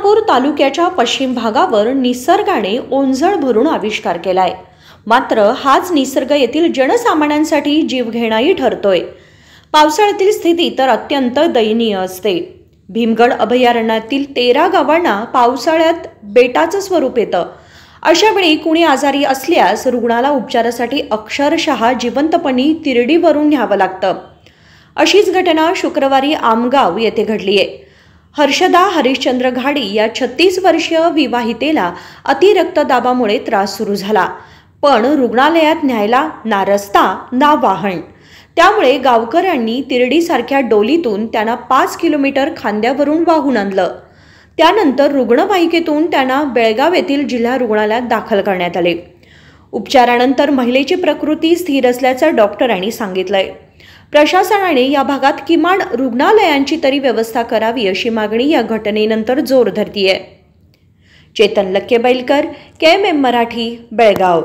खानापूर तालुक्याच्या पश्चिम भागावर निसर्गाने ओंजळ भरून आविष्कार केलाय। मात्र हाच निसर्ग येथील जनसामान्यांसाठी जीवघेणाही ठरतोय। पावसाळ्यातील स्थिती तर अत्यंत दयनीय असते। भीमगड अभयारण्यातील 13 गावांना पावसाळ्यात बेटाचं स्वरूप येतं। अशा वेळी कुणी आजारी असल्यास रुग्णाला उपचारासाठी अक्षरशः जिवंतपणी तिरडीवरून न्यावं लागतं। अशीच घटना शुक्रवारी आमगाव येथे घडली आहे। हर्षदा हरिश्चंद्र घाडी या 36 वर्षीय विवाहितेला अतिरक्तदाबामुळे त्रास सुरू झाला, पण रुग्णालयात न्यायला ना रस्ता ना वाहन। त्यामुळे गावकऱ्यांनी तिरडीसारख्या डोलीतून त्यांना 5 किलोमीटर खांद्यावरून वाहून आणलं। त्यानंतर रुग्णवाहिकेतून त्यांना बेळगाव येथील जिल्हा रुग्णालयात दाखल करण्यात आले। उपचारानंतर महिलेची प्रकृती स्थिर असल्याचं डॉक्टरांनी सांगितलंय। प्रशासनाने या भागात किमान रुग्णालयांची तरी व्यवस्था करावी अशी मागणी या घटनेनंतर जोर धरतीये। चेतन लक्के-बैलकर, KMM मराठी, बेळगाव।